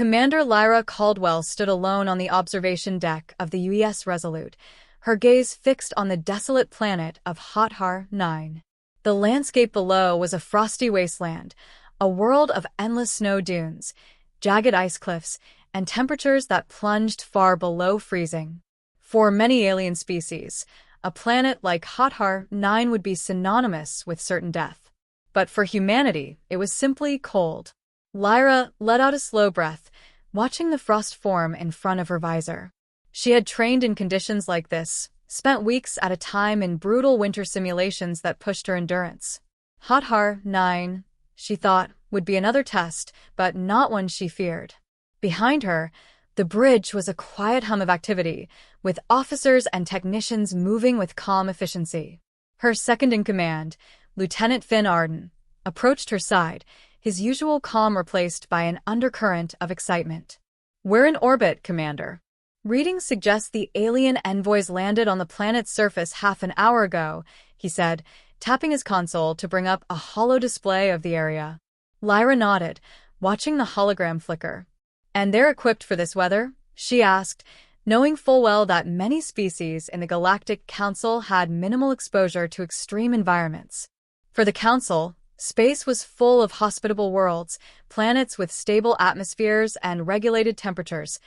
Commander Lyra Caldwell stood alone on the observation deck of the U.S. Resolute, her gaze fixed on the desolate planet of Hothar 9. The landscape below was a frosty wasteland, a world of endless snow dunes, jagged ice cliffs, and temperatures that plunged far below freezing. For many alien species, a planet like Hothar 9 would be synonymous with certain death. But for humanity, it was simply cold. Lyra let out a slow breath, watching the frost form in front of her visor. She had trained in conditions like this, spent weeks at a time in brutal winter simulations that pushed her endurance. Hothar 9, she thought, would be another test, but not one she feared. Behind her, the bridge was a quiet hum of activity, with officers and technicians moving with calm efficiency. Her second-in-command, Lieutenant Finn Arden, approached her side, his usual calm replaced by an undercurrent of excitement. "We're in orbit, Commander. Readings suggest the alien envoys landed on the planet's surface half an hour ago," he said, tapping his console to bring up a hollow display of the area. Lyra nodded, watching the hologram flicker. "And they're equipped for this weather?" she asked, knowing full well that many species in the Galactic Council had minimal exposure to extreme environments. For the Council, space was full of hospitable worlds, planets with stable atmospheres and regulated temperatures,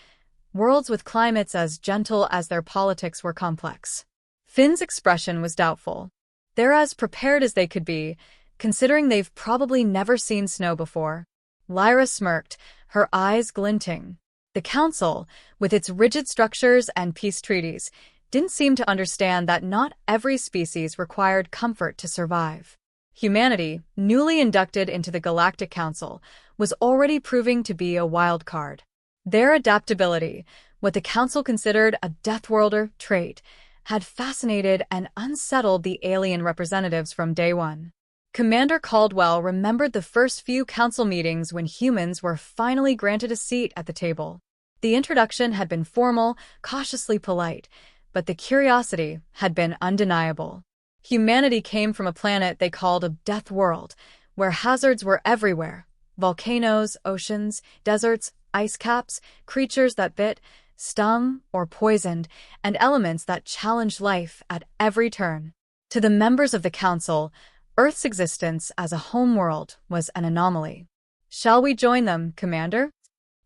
worlds with climates as gentle as their politics were complex. Finn's expression was doubtful. They're as prepared as they could be, considering they've probably never seen snow before. Lyra smirked, her eyes glinting. The Council, with its rigid structures and peace treaties, didn't seem to understand that not every species required comfort to survive. Humanity, newly inducted into the Galactic Council, was already proving to be a wild card. Their adaptability, what the Council considered a Deathworlder trait, had fascinated and unsettled the alien representatives from day one. Commander Caldwell remembered the first few Council meetings when humans were finally granted a seat at the table. The introduction had been formal, cautiously polite, but the curiosity had been undeniable. Humanity came from a planet they called a death world, where hazards were everywhere: volcanoes, oceans, deserts, ice caps, creatures that bit, stung, or poisoned, and elements that challenged life at every turn. To the members of the Council, Earth's existence as a homeworld was an anomaly. "Shall we join them, Commander?"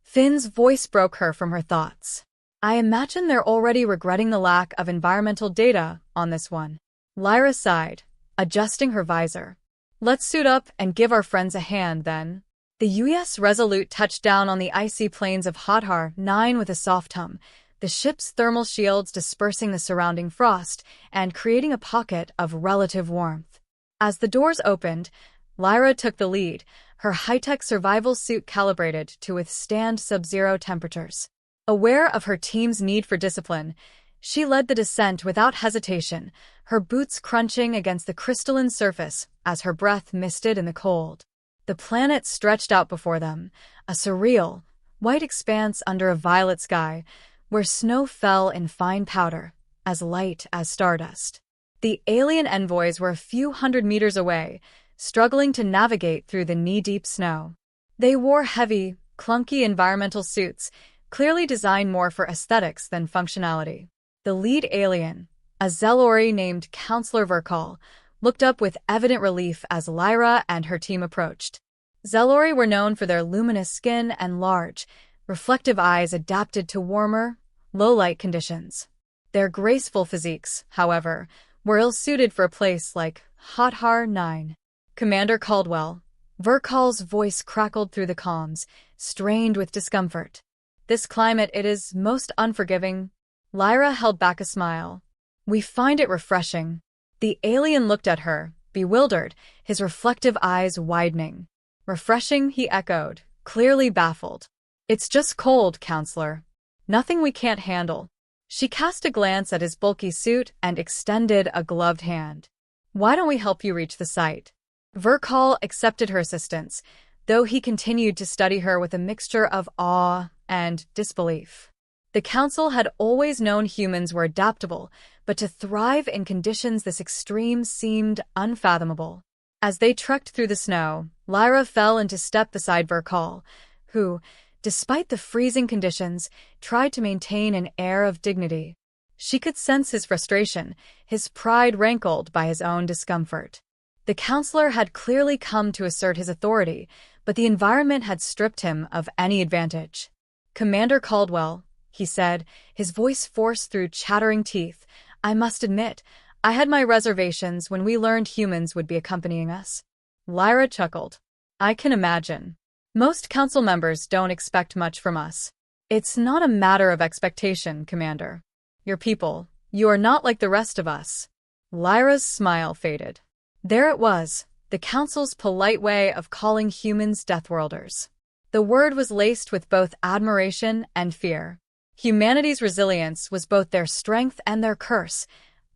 Finn's voice broke her from her thoughts. "I imagine they're already regretting the lack of environmental data on this one." Lyra sighed, adjusting her visor. "Let's suit up and give our friends a hand, then." The U.S. Resolute touched down on the icy plains of Hothar 9 with a soft hum, the ship's thermal shields dispersing the surrounding frost and creating a pocket of relative warmth. As the doors opened, Lyra took the lead, her high-tech survival suit calibrated to withstand sub-zero temperatures. Aware of her team's need for discipline, she led the descent without hesitation, her boots crunching against the crystalline surface as her breath misted in the cold. The planet stretched out before them, a surreal, white expanse under a violet sky, where snow fell in fine powder, as light as stardust. The alien envoys were a few hundred meters away, struggling to navigate through the knee-deep snow. They wore heavy, clunky environmental suits, clearly designed more for aesthetics than functionality. The lead alien, a Zelori named Counselor Verkal, looked up with evident relief as Lyra and her team approached. Zelori were known for their luminous skin and large, reflective eyes adapted to warmer, low-light conditions. Their graceful physiques, however, were ill-suited for a place like Hothar 9. "Commander Caldwell," Verkal's voice crackled through the comms, strained with discomfort. "This climate, it is most unforgiving." Lyra held back a smile. "We find it refreshing." The alien looked at her, bewildered, his reflective eyes widening. "Refreshing," he echoed, clearly baffled. "It's just cold, Counselor. Nothing we can't handle." She cast a glance at his bulky suit and extended a gloved hand. "Why don't we help you reach the site?" Verkal accepted her assistance, though he continued to study her with a mixture of awe and disbelief. The Council had always known humans were adaptable, but to thrive in conditions this extreme seemed unfathomable. As they trekked through the snow, Lyra fell into step beside Verkal, who, despite the freezing conditions, tried to maintain an air of dignity. She could sense his frustration, his pride rankled by his own discomfort. The counselor had clearly come to assert his authority, but the environment had stripped him of any advantage. "Commander Caldwell," he said, his voice forced through chattering teeth, "I must admit, I had my reservations when we learned humans would be accompanying us." Lyra chuckled. "I can imagine. Most council members don't expect much from us." "It's not a matter of expectation, Commander. Your people, you are not like the rest of us." Lyra's smile faded. There it was, the Council's polite way of calling humans Deathworlders. The word was laced with both admiration and fear. Humanity's resilience was both their strength and their curse,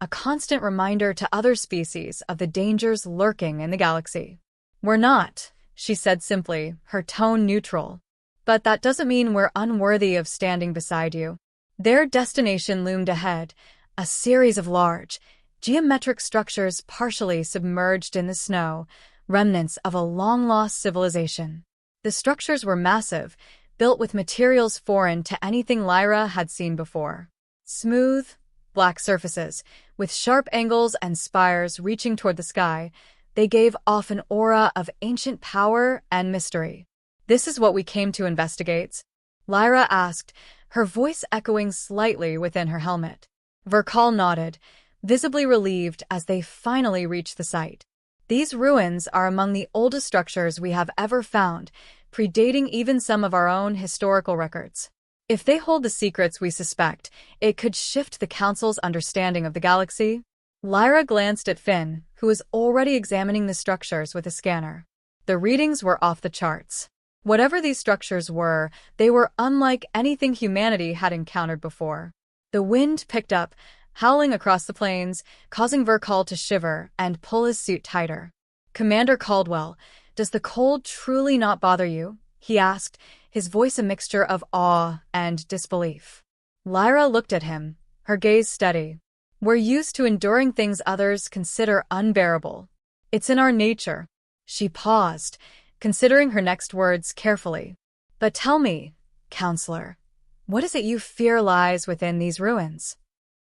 a constant reminder to other species of the dangers lurking in the galaxy. "We're not," she said simply, her tone neutral. "But that doesn't mean we're unworthy of standing beside you." Their destination loomed ahead, a series of large, geometric structures partially submerged in the snow, remnants of a long-lost civilization. The structures were massive, built with materials foreign to anything Lyra had seen before. Smooth, black surfaces, with sharp angles and spires reaching toward the sky, they gave off an aura of ancient power and mystery. "This is what we came to investigate?" Lyra asked, her voice echoing slightly within her helmet. Verkal nodded, visibly relieved as they finally reached the site. "These ruins are among the oldest structures we have ever found, predating even some of our own historical records. If they hold the secrets we suspect, it could shift the Council's understanding of the galaxy." Lyra glanced at Finn, who was already examining the structures with a scanner. The readings were off the charts. Whatever these structures were, they were unlike anything humanity had encountered before. The wind picked up, howling across the plains, causing Verkal to shiver and pull his suit tighter. "Commander Caldwell, does the cold truly not bother you?" he asked, his voice a mixture of awe and disbelief. Lyra looked at him, her gaze steady. "We're used to enduring things others consider unbearable. It's in our nature." She paused, considering her next words carefully. "But tell me, Counselor, what is it you fear lies within these ruins?"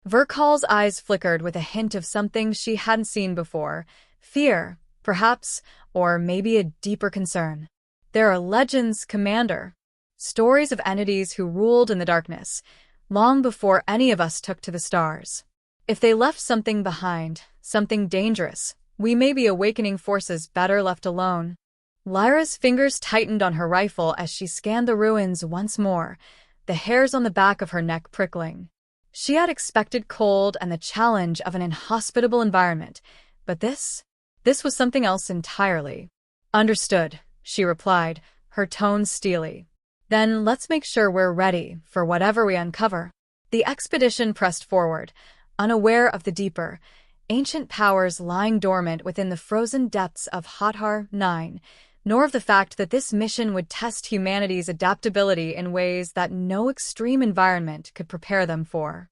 Verkal's eyes flickered with a hint of something she hadn't seen before. Fear, perhaps, or maybe a deeper concern. "There are legends, Commander. Stories of entities who ruled in the darkness, long before any of us took to the stars. If they left something behind, something dangerous, we may be awakening forces better left alone." Lyra's fingers tightened on her rifle as she scanned the ruins once more, the hairs on the back of her neck prickling. She had expected cold and the challenge of an inhospitable environment, but this was something else entirely. "Understood," she replied, her tone steely. "Then let's make sure we're ready for whatever we uncover." The expedition pressed forward, unaware of the deeper, ancient powers lying dormant within the frozen depths of Hathar 9, nor of the fact that this mission would test humanity's adaptability in ways that no extreme environment could prepare them for.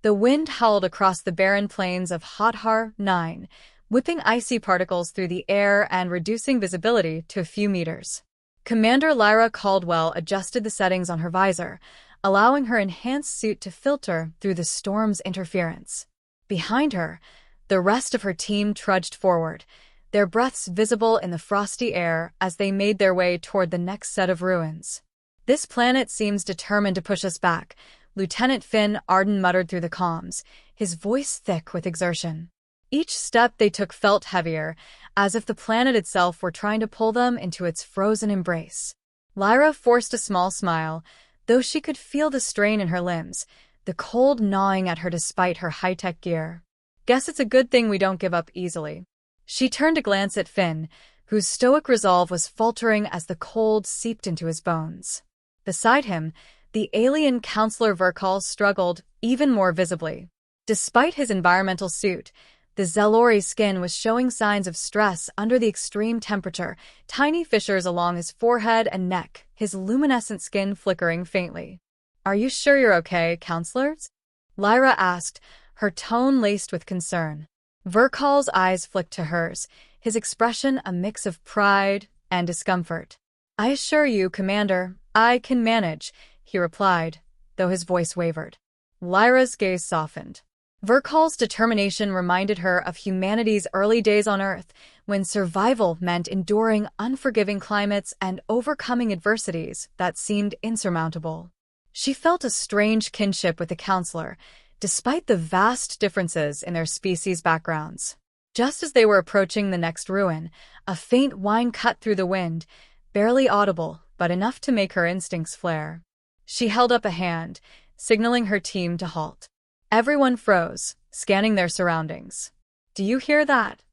The wind howled across the barren plains of Hathar 9, whipping icy particles through the air and reducing visibility to a few meters. Commander Lyra Caldwell adjusted the settings on her visor, allowing her enhanced suit to filter through the storm's interference. Behind her, the rest of her team trudged forward, their breaths visible in the frosty air as they made their way toward the next set of ruins. "This planet seems determined to push us back," Lieutenant Finn Arden muttered through the comms, his voice thick with exertion. Each step they took felt heavier, as if the planet itself were trying to pull them into its frozen embrace. Lyra forced a small smile, though she could feel the strain in her limbs, the cold gnawing at her despite her high-tech gear. "Guess it's a good thing we don't give up easily." She turned to glance at Finn, whose stoic resolve was faltering as the cold seeped into his bones. Beside him, the alien Counselor Verkal struggled even more visibly. Despite his environmental suit, the Zellori's skin was showing signs of stress under the extreme temperature, tiny fissures along his forehead and neck, his luminescent skin flickering faintly. "Are you sure you're okay, Counselors?" Lyra asked, her tone laced with concern. Verkal's eyes flicked to hers, his expression a mix of pride and discomfort. "I assure you, Commander, I can manage, he replied, though his voice wavered. Lyra's gaze softened. Verkal's determination reminded her of humanity's early days on Earth, when survival meant enduring unforgiving climates and overcoming adversities that seemed insurmountable. She felt a strange kinship with the counselor, despite the vast differences in their species' backgrounds. Just as they were approaching the next ruin, a faint whine cut through the wind, barely audible, but enough to make her instincts flare. She held up a hand, signaling her team to halt. Everyone froze, scanning their surroundings. "Do you hear that?"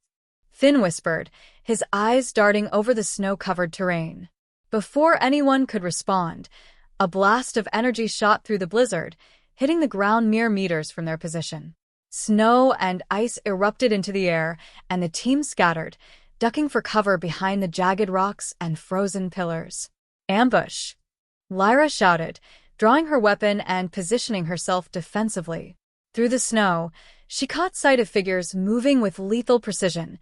Finn whispered, his eyes darting over the snow-covered terrain. Before anyone could respond, a blast of energy shot through the blizzard, hitting the ground mere meters from their position. Snow and ice erupted into the air, and the team scattered, ducking for cover behind the jagged rocks and frozen pillars. "Ambush!" Lyra shouted, drawing her weapon and positioning herself defensively. Through the snow, she caught sight of figures moving with lethal precision,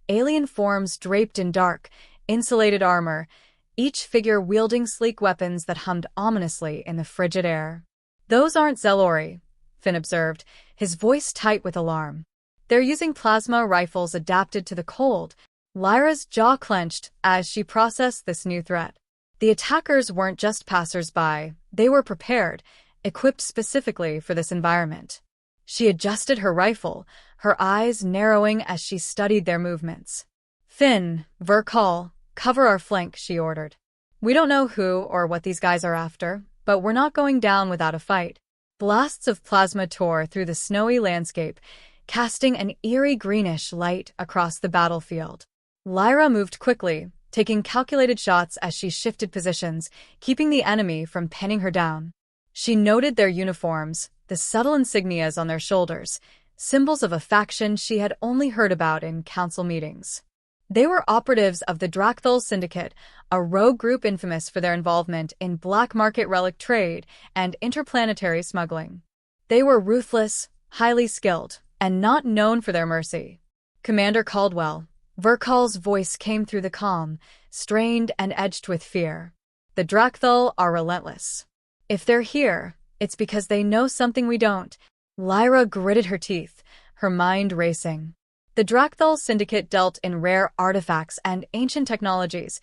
alien forms draped in dark, insulated armor, each figure wielding sleek weapons that hummed ominously in the frigid air. "Those aren't Zelori," Finn observed, his voice tight with alarm. "They're using plasma rifles adapted to the cold." Lyra's jaw clenched as she processed this new threat. The attackers weren't just passers-by, they were prepared, equipped specifically for this environment. She adjusted her rifle, her eyes narrowing as she studied their movements. "Finn, Verkal, cover our flank," she ordered. "We don't know who or what these guys are after, but we're not going down without a fight." Blasts of plasma tore through the snowy landscape, casting an eerie greenish light across the battlefield. Lyra moved quickly, taking calculated shots as she shifted positions, keeping the enemy from pinning her down. She noted their uniforms, the subtle insignias on their shoulders, symbols of a faction she had only heard about in council meetings. They were operatives of the Drakthul Syndicate, a rogue group infamous for their involvement in black market relic trade and interplanetary smuggling. They were ruthless, highly skilled, and not known for their mercy. "Commander Caldwell," Verkal's voice came through the calm, strained and edged with fear. "The Drakthul are relentless. If they're here, it's because they know something we don't." Lyra gritted her teeth, her mind racing. The Drakthul Syndicate dealt in rare artifacts and ancient technologies,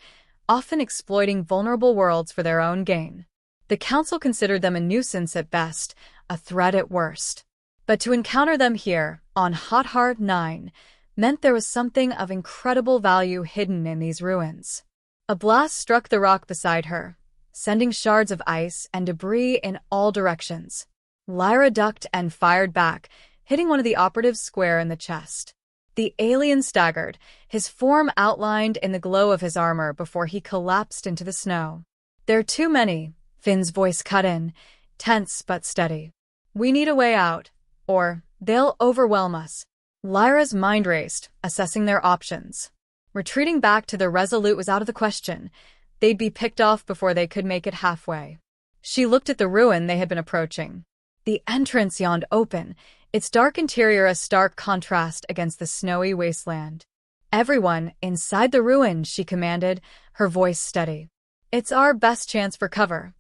often exploiting vulnerable worlds for their own gain. The Council considered them a nuisance at best, a threat at worst. But to encounter them here, on Hothar 9, meant there was something of incredible value hidden in these ruins. A blast struck the rock beside her, sending shards of ice and debris in all directions. Lyra ducked and fired back, hitting one of the operatives square in the chest. The alien staggered, his form outlined in the glow of his armor before he collapsed into the snow. "There are too many," Finn's voice cut in, tense but steady. "We need a way out, or they'll overwhelm us." Lyra's mind raced, assessing their options. Retreating back to the Resolute was out of the question. They'd be picked off before they could make it halfway. She looked at the ruin they had been approaching. The entrance yawned open, its dark interior a stark contrast against the snowy wasteland. "Everyone, inside the ruin," she commanded, her voice steady. "It's our best chance for cover."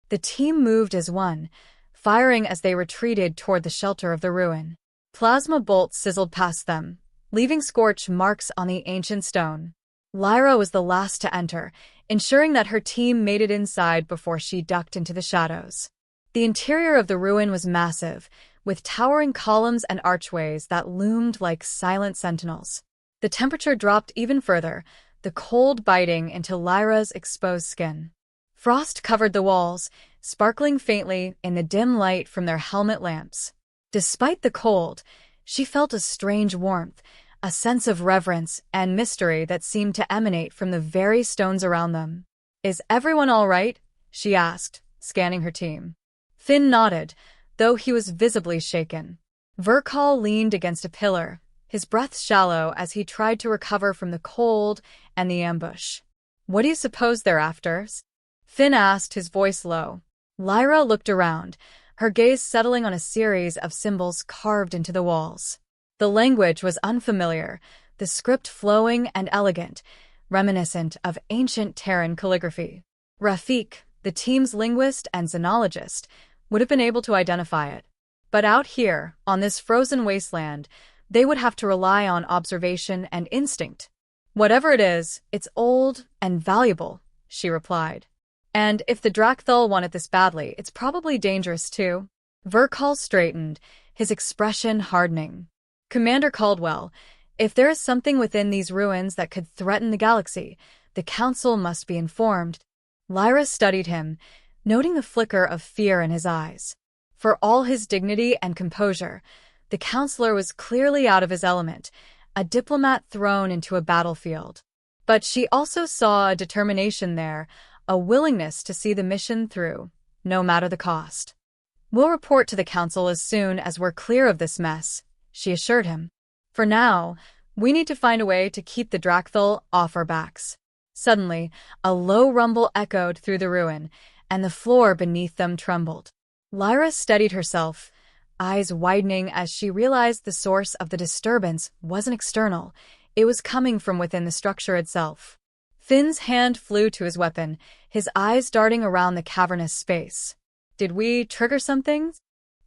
The team moved as one, firing as they retreated toward the shelter of the ruin. Plasma bolts sizzled past them, leaving scorch marks on the ancient stone. Lyra was the last to enter, ensuring that her team made it inside before she ducked into the shadows. The interior of the ruin was massive, with towering columns and archways that loomed like silent sentinels. The temperature dropped even further, the cold biting into Lyra's exposed skin. Frost covered the walls, sparkling faintly in the dim light from their helmet lamps. Despite the cold, she felt a strange warmth, a sense of reverence and mystery that seemed to emanate from the very stones around them. "Is everyone all right?" she asked, scanning her team. Finn nodded, though he was visibly shaken. Verkal leaned against a pillar, his breath shallow as he tried to recover from the cold and the ambush. "What do you suppose they're after?" Finn asked, his voice low. Lyra looked around, her gaze settling on a series of symbols carved into the walls. The language was unfamiliar, the script flowing and elegant, reminiscent of ancient Terran calligraphy. "Rafik," the team's linguist and xenologist would have been able to identify it. But out here, on this frozen wasteland, they would have to rely on observation and instinct. Whatever it is, it's old and valuable, she replied. And if the Drakthul want it this badly, it's probably dangerous too. Verkal straightened, his expression hardening. Commander Caldwell, if there is something within these ruins that could threaten the galaxy, the Council must be informed. Lyra studied him, noting the flicker of fear in his eyes. For all his dignity and composure, the counselor was clearly out of his element, a diplomat thrown into a battlefield. But she also saw a determination there, a willingness to see the mission through, no matter the cost. We'll report to the Council as soon as we're clear of this mess, she assured him. For now, we need to find a way to keep the Drakthul off our backs. Suddenly, a low rumble echoed through the ruin, and the floor beneath them trembled. Lyra steadied herself, eyes widening as she realized the source of the disturbance wasn't external, it was coming from within the structure itself. Finn's hand flew to his weapon, his eyes darting around the cavernous space. Did we trigger something?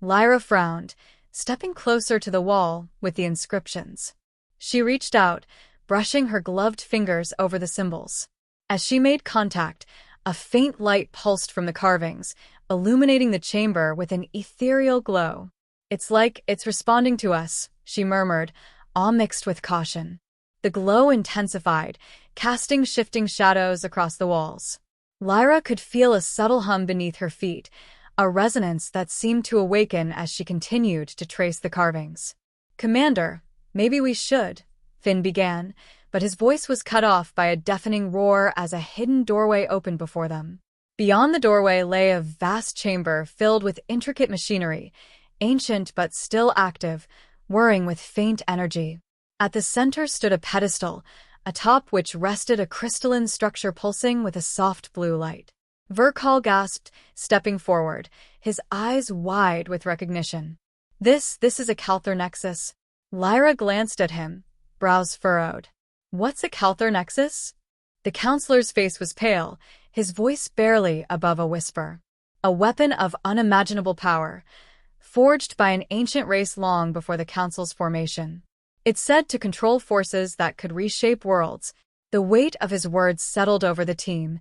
Lyra frowned, stepping closer to the wall with the inscriptions. She reached out, brushing her gloved fingers over the symbols. As she made contact, a faint light pulsed from the carvings, illuminating the chamber with an ethereal glow. It's like it's responding to us, she murmured, all mixed with caution. The glow intensified, casting shifting shadows across the walls. Lyra could feel a subtle hum beneath her feet, a resonance that seemed to awaken as she continued to trace the carvings. Commander, maybe we should, Finn began, but his voice was cut off by a deafening roar as a hidden doorway opened before them. Beyond the doorway lay a vast chamber filled with intricate machinery, ancient but still active, whirring with faint energy. At the center stood a pedestal, atop which rested a crystalline structure pulsing with a soft blue light. Verkal gasped, stepping forward, his eyes wide with recognition. This is a Kalthar Nexus. Lyra glanced at him, brows furrowed. What's a Kalthar Nexus? The counselor's face was pale, his voice barely above a whisper. A weapon of unimaginable power, forged by an ancient race long before the Council's formation. It's said to control forces that could reshape worlds. The weight of his words settled over the team,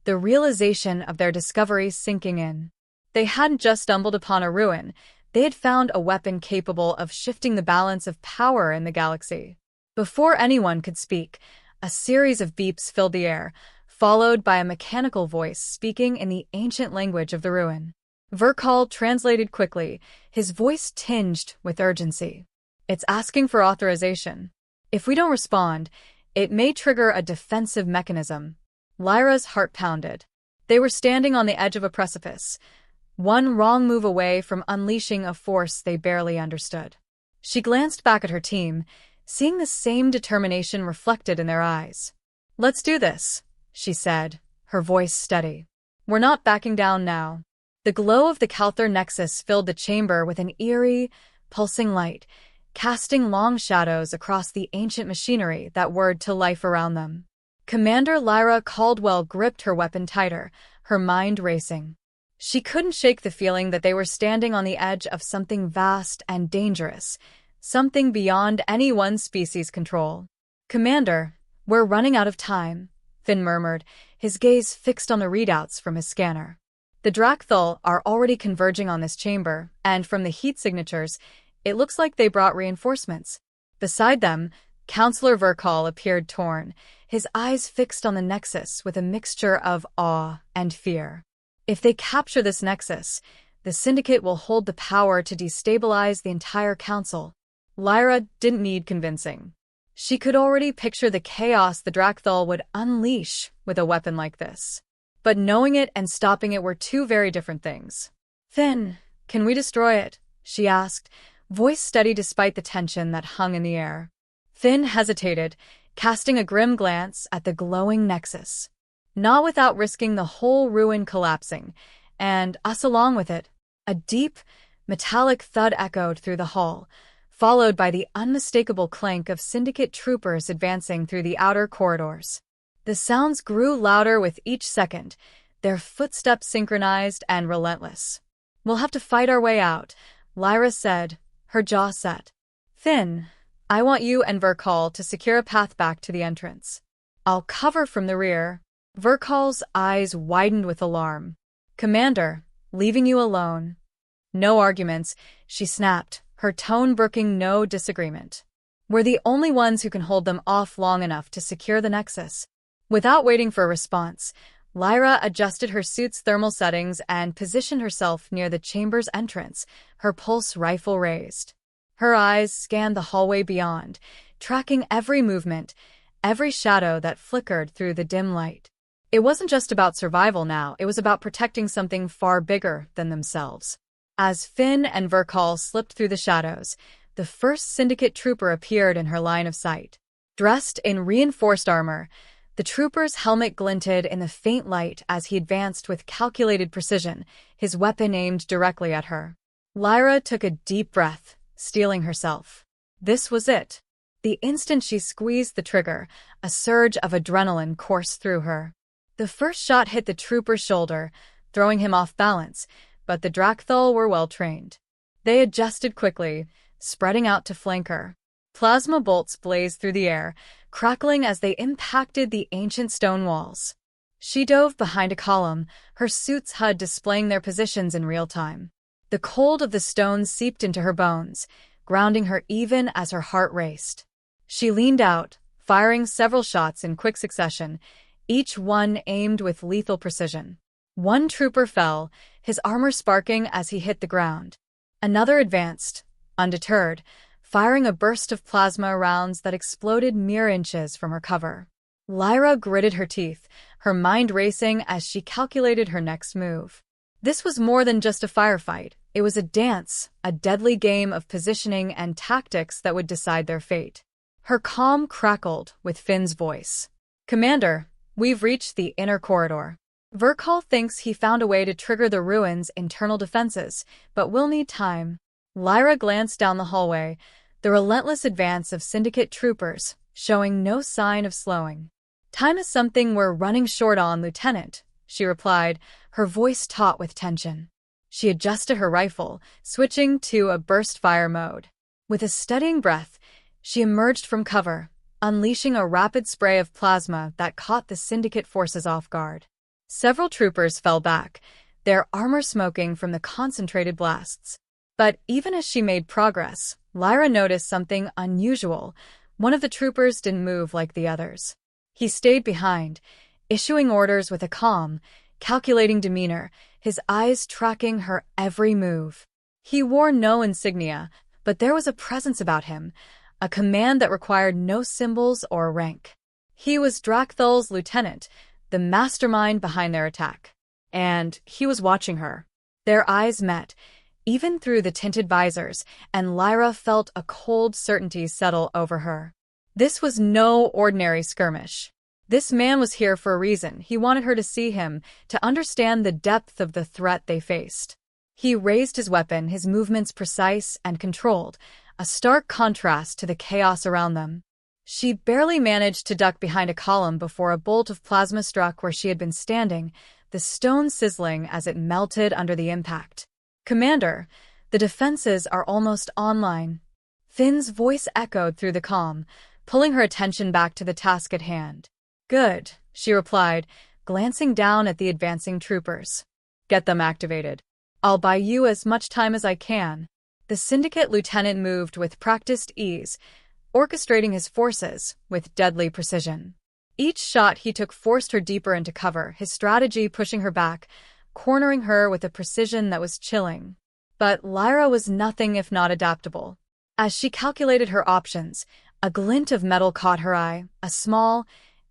the realization of their discovery sinking in. They hadn't just stumbled upon a ruin, they had found a weapon capable of shifting the balance of power in the galaxy. Before anyone could speak, a series of beeps filled the air, followed by a mechanical voice speaking in the ancient language of the ruin. Verkal translated quickly, his voice tinged with urgency. It's asking for authorization. If we don't respond, it may trigger a defensive mechanism. Lyra's heart pounded. They were standing on the edge of a precipice, one wrong move away from unleashing a force they barely understood. She glanced back at her team, seeing the same determination reflected in their eyes. Let's do this, she said, her voice steady. We're not backing down now. The glow of the Kalthar Nexus filled the chamber with an eerie, pulsing light, casting long shadows across the ancient machinery that whirred to life around them. Commander Lyra Caldwell gripped her weapon tighter, her mind racing. She couldn't shake the feeling that they were standing on the edge of something vast and dangerous, something beyond any one species' control. Commander, we're running out of time, Finn murmured, his gaze fixed on the readouts from his scanner. The Drakthul are already converging on this chamber, and from the heat signatures, it looks like they brought reinforcements. Beside them, Counselor Verkal appeared torn, his eyes fixed on the Nexus with a mixture of awe and fear. If they capture this Nexus, the Syndicate will hold the power to destabilize the entire Council. Lyra didn't need convincing. She could already picture the chaos the Drakthul would unleash with a weapon like this. But knowing it and stopping it were two very different things. Finn, can we destroy it? She asked, voice steady despite the tension that hung in the air. Finn hesitated, casting a grim glance at the glowing Nexus. Not without risking the whole ruin collapsing, and us along with it. A deep, metallic thud echoed through the hall, followed by the unmistakable clank of Syndicate troopers advancing through the outer corridors. The sounds grew louder with each second, their footsteps synchronized and relentless. "We'll have to fight our way out," Lyra said, her jaw set. "Finn, I want you and Verkal to secure a path back to the entrance. I'll cover from the rear." Verkal's eyes widened with alarm. "Commander, leaving you alone." "No arguments," she snapped, her tone brooking no disagreement. "We're the only ones who can hold them off long enough to secure the Nexus." Without waiting for a response, Lyra adjusted her suit's thermal settings and positioned herself near the chamber's entrance, her pulse rifle raised. Her eyes scanned the hallway beyond, tracking every movement, every shadow that flickered through the dim light. It wasn't just about survival now, it was about protecting something far bigger than themselves. As Finn and Verkal slipped through the shadows, the first Syndicate trooper appeared in her line of sight. Dressed in reinforced armor, the trooper's helmet glinted in the faint light as he advanced with calculated precision, his weapon aimed directly at her. Lyra took a deep breath, steeling herself. This was it. The instant she squeezed the trigger, a surge of adrenaline coursed through her. The first shot hit the trooper's shoulder, throwing him off balance, but the Drakthul were well trained. They adjusted quickly, spreading out to flank her. Plasma bolts blazed through the air, crackling as they impacted the ancient stone walls. She dove behind a column, her suit's HUD displaying their positions in real time. The cold of the stones seeped into her bones, grounding her even as her heart raced. She leaned out, firing several shots in quick succession, each one aimed with lethal precision. One trooper fell, his armor sparking as he hit the ground. Another advanced, undeterred, firing a burst of plasma rounds that exploded mere inches from her cover. Lyra gritted her teeth, her mind racing as she calculated her next move. This was more than just a firefight. It was a dance, a deadly game of positioning and tactics that would decide their fate. Her calm crackled with Finn's voice. "Commander, we've reached the inner corridor. Verkal thinks he found a way to trigger the ruins' internal defenses, but we'll need time." Lyra glanced down the hallway, the relentless advance of Syndicate troopers, showing no sign of slowing. "Time is something we're running short on, Lieutenant," she replied, her voice taut with tension. She adjusted her rifle, switching to a burst-fire mode. With a steadying breath, she emerged from cover, unleashing a rapid spray of plasma that caught the Syndicate forces off guard. Several troopers fell back, their armor smoking from the concentrated blasts. But even as she made progress, Lyra noticed something unusual. One of the troopers didn't move like the others. He stayed behind, issuing orders with a calm, calculating demeanor, his eyes tracking her every move. He wore no insignia, but there was a presence about him, a command that required no symbols or rank. He was Drakthul's lieutenant, the mastermind behind their attack. And he was watching her. Their eyes met, even through the tinted visors, and Lyra felt a cold certainty settle over her. This was no ordinary skirmish. This man was here for a reason. He wanted her to see him, to understand the depth of the threat they faced. He raised his weapon, his movements precise and controlled, a stark contrast to the chaos around them. She barely managed to duck behind a column before a bolt of plasma struck where she had been standing, the stone sizzling as it melted under the impact. "Commander, the defenses are almost online." Finn's voice echoed through the calm, pulling her attention back to the task at hand. "Good," she replied, glancing down at the advancing troopers. "Get them activated. I'll buy you as much time as I can." The Syndicate lieutenant moved with practiced ease, orchestrating his forces with deadly precision. Each shot he took forced her deeper into cover, his strategy pushing her back, cornering her with a precision that was chilling. But Lyra was nothing if not adaptable. As she calculated her options, a glint of metal caught her eye, a small,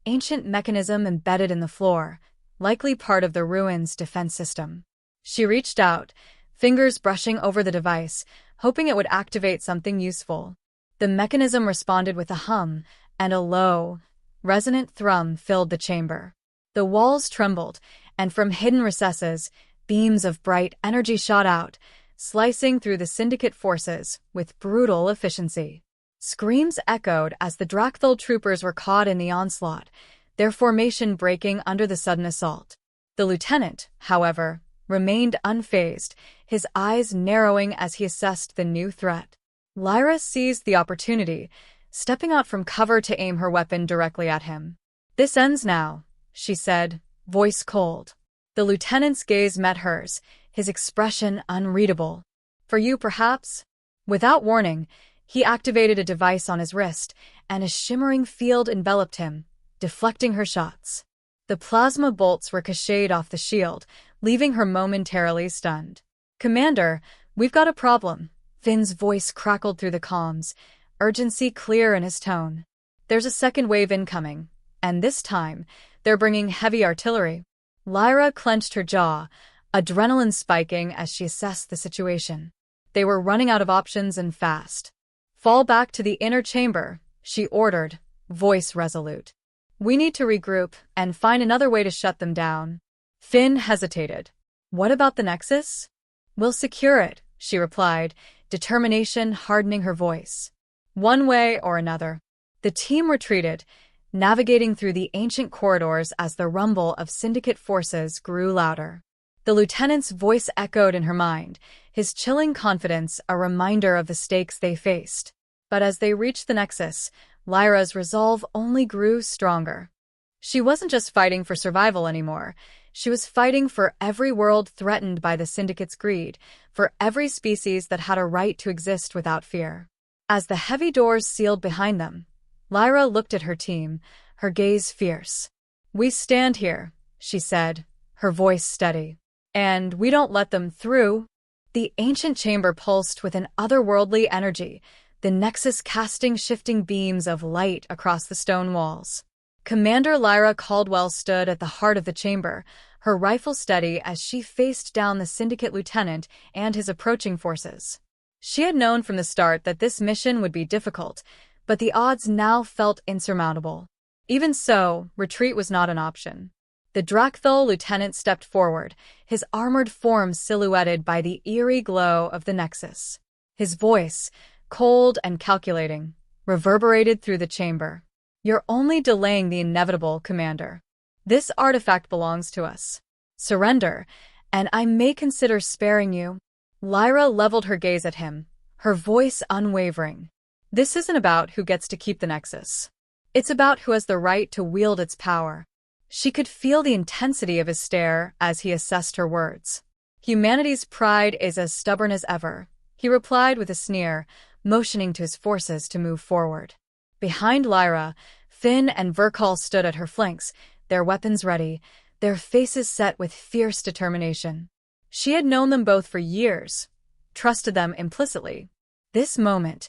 ancient mechanism embedded in the floor, likely part of the ruins' defense system. She reached out, fingers brushing over the device, hoping it would activate something useful. The mechanism responded with a hum, and a low, resonant thrum filled the chamber. The walls trembled, and from hidden recesses, beams of bright energy shot out, slicing through the Syndicate forces with brutal efficiency. Screams echoed as the Drakthul troopers were caught in the onslaught, their formation breaking under the sudden assault. The lieutenant, however, remained unfazed, his eyes narrowing as he assessed the new threat. Lyra seized the opportunity, stepping out from cover to aim her weapon directly at him. "This ends now," she said, voice cold. The lieutenant's gaze met hers, his expression unreadable. "For you, perhaps?" Without warning, he activated a device on his wrist, and a shimmering field enveloped him, deflecting her shots. The plasma bolts ricocheted off the shield, leaving her momentarily stunned. "Commander, we've got a problem." Finn's voice crackled through the comms, urgency clear in his tone. "There's a second wave incoming, and this time, they're bringing heavy artillery." Lyra clenched her jaw, adrenaline spiking as she assessed the situation. They were running out of options and fast. "Fall back to the inner chamber," she ordered, voice resolute. "We need to regroup and find another way to shut them down." Finn hesitated. "What about the Nexus?" "We'll secure it," she replied, determination hardening her voice. "One way or another." The team retreated, navigating through the ancient corridors as the rumble of Syndicate forces grew louder. The lieutenant's voice echoed in her mind, his chilling confidence a reminder of the stakes they faced. But as they reached the Nexus, Lyra's resolve only grew stronger. She wasn't just fighting for survival anymore. She was fighting for every world threatened by the Syndicate's greed, for every species that had a right to exist without fear. As the heavy doors sealed behind them, Lyra looked at her team, her gaze fierce. "We stand here," she said, her voice steady. "And we don't let them through." The ancient chamber pulsed with an otherworldly energy, the Nexus casting shifting beams of light across the stone walls. Commander Lyra Caldwell stood at the heart of the chamber, her rifle steady as she faced down the Syndicate lieutenant and his approaching forces. She had known from the start that this mission would be difficult, but the odds now felt insurmountable. Even so, retreat was not an option. The Drakthol lieutenant stepped forward, his armored form silhouetted by the eerie glow of the Nexus. His voice, cold and calculating, reverberated through the chamber. "You're only delaying the inevitable, Commander. This artifact belongs to us. Surrender, and I may consider sparing you." Lyra leveled her gaze at him, her voice unwavering. "This isn't about who gets to keep the Nexus. It's about who has the right to wield its power." She could feel the intensity of his stare as he assessed her words. "Humanity's pride is as stubborn as ever," he replied with a sneer, motioning to his forces to move forward. Behind Lyra, Finn and Verkal stood at her flanks, their weapons ready, their faces set with fierce determination. She had known them both for years, trusted them implicitly. This moment,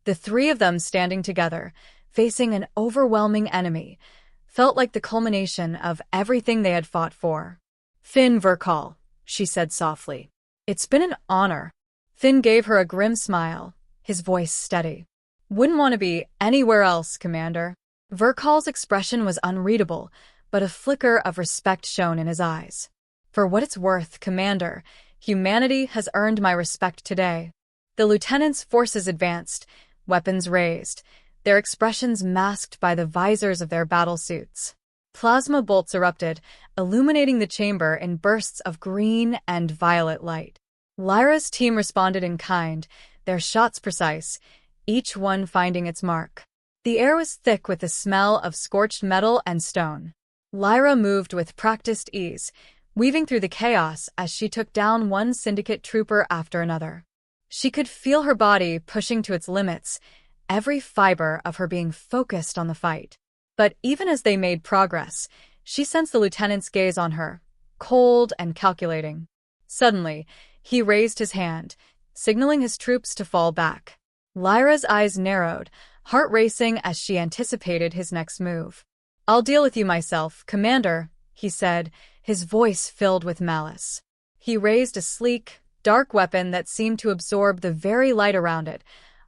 the three of them standing together, facing an overwhelming enemy, felt like the culmination of everything they had fought for. "Finn Verkal," she said softly. "It's been an honor." Finn gave her a grim smile, his voice steady. "Wouldn't want to be anywhere else, Commander." Verkal's expression was unreadable, but a flicker of respect shone in his eyes. "For what it's worth, Commander, humanity has earned my respect today." The lieutenant's forces advanced, weapons raised, their expressions masked by the visors of their battlesuits. Plasma bolts erupted, illuminating the chamber in bursts of green and violet light. Lyra's team responded in kind, their shots precise, each one finding its mark. The air was thick with the smell of scorched metal and stone. Lyra moved with practiced ease, weaving through the chaos as she took down one Syndicate trooper after another. She could feel her body pushing to its limits, every fiber of her being focused on the fight. But even as they made progress, she sensed the lieutenant's gaze on her, cold and calculating. Suddenly, he raised his hand, signaling his troops to fall back. Lyra's eyes narrowed, heart racing as she anticipated his next move. "I'll deal with you myself, Commander," he said, his voice filled with malice. He raised a sleek, dark weapon that seemed to absorb the very light around it,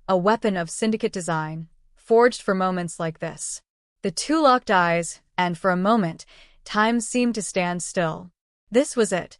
a weapon of Syndicate design, forged for moments like this. The two locked eyes, and for a moment, time seemed to stand still. This was it,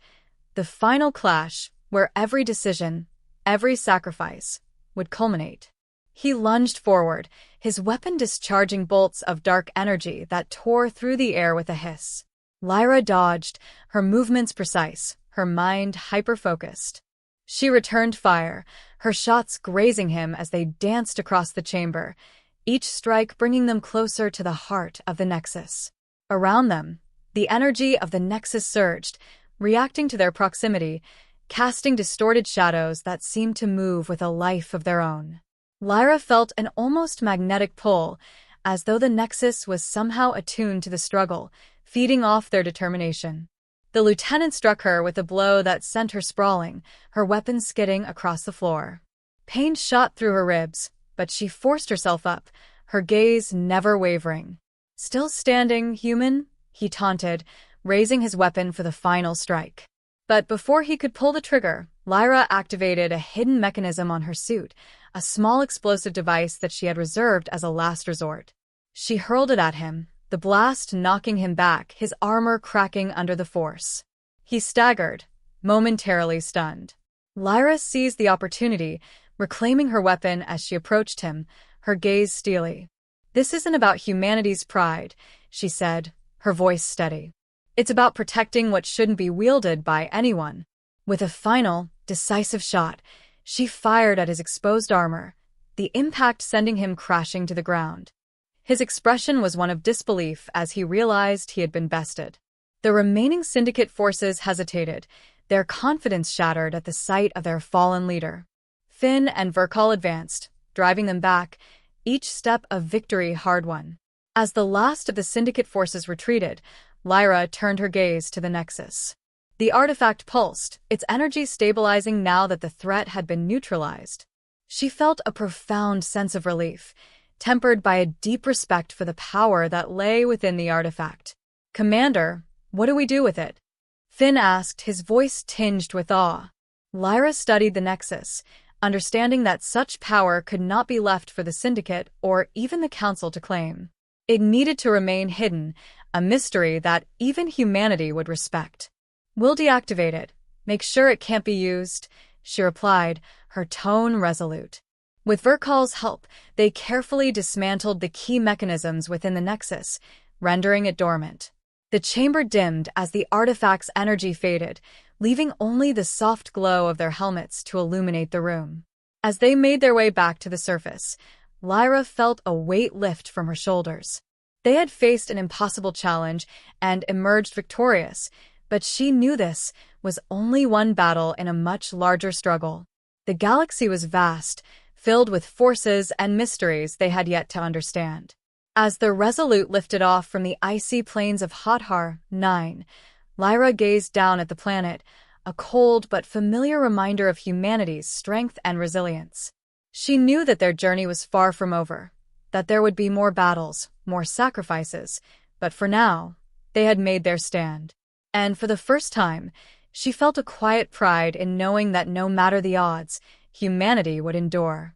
the final clash, where every decision, every sacrifice, would culminate. He lunged forward, his weapon discharging bolts of dark energy that tore through the air with a hiss. Lyra dodged, her movements precise, her mind hyper-focused. She returned fire, her shots grazing him as they danced across the chamber, each strike bringing them closer to the heart of the Nexus. Around them, the energy of the Nexus surged, reacting to their proximity, casting distorted shadows that seemed to move with a life of their own. Lyra felt an almost magnetic pull, as though the Nexus was somehow attuned to the struggle, feeding off their determination. The lieutenant struck her with a blow that sent her sprawling, her weapon skidding across the floor. Pain shot through her ribs, but she forced herself up, her gaze never wavering. "Still standing, human?" he taunted, raising his weapon for the final strike. But before he could pull the trigger, Lyra activated a hidden mechanism on her suit, a small explosive device that she had reserved as a last resort. She hurled it at him, the blast knocking him back, his armor cracking under the force. He staggered, momentarily stunned. Lyra seized the opportunity, reclaiming her weapon as she approached him, her gaze steely. "This isn't about humanity's pride," she said, her voice steady. "It's about protecting what shouldn't be wielded by anyone." With a final, decisive shot, she fired at his exposed armor, the impact sending him crashing to the ground. His expression was one of disbelief as he realized he had been bested. The remaining Syndicate forces hesitated, their confidence shattered at the sight of their fallen leader. Finn and Verkal advanced, driving them back, each step a victory hard won. As the last of the Syndicate forces retreated, Lyra turned her gaze to the Nexus. The artifact pulsed, its energy stabilizing now that the threat had been neutralized. She felt a profound sense of relief, tempered by a deep respect for the power that lay within the artifact. "Commander, what do we do with it?" Finn asked, his voice tinged with awe. Lyra studied the Nexus, understanding that such power could not be left for the Syndicate or even the Council to claim. It needed to remain hidden, a mystery that even humanity would respect. "We'll deactivate it. Make sure it can't be used," she replied, her tone resolute. With Verkal's help, they carefully dismantled the key mechanisms within the Nexus, rendering it dormant. The chamber dimmed as the artifact's energy faded, leaving only the soft glow of their helmets to illuminate the room. As they made their way back to the surface, Lyra felt a weight lift from her shoulders. They had faced an impossible challenge and emerged victorious, but she knew this was only one battle in a much larger struggle. The galaxy was vast, filled with forces and mysteries they had yet to understand. As the Resolute lifted off from the icy plains of Hathar 9, Lyra gazed down at the planet, a cold but familiar reminder of humanity's strength and resilience. She knew that their journey was far from over, that there would be more battles, more sacrifices, but for now, they had made their stand. And for the first time, she felt a quiet pride in knowing that no matter the odds, humanity would endure.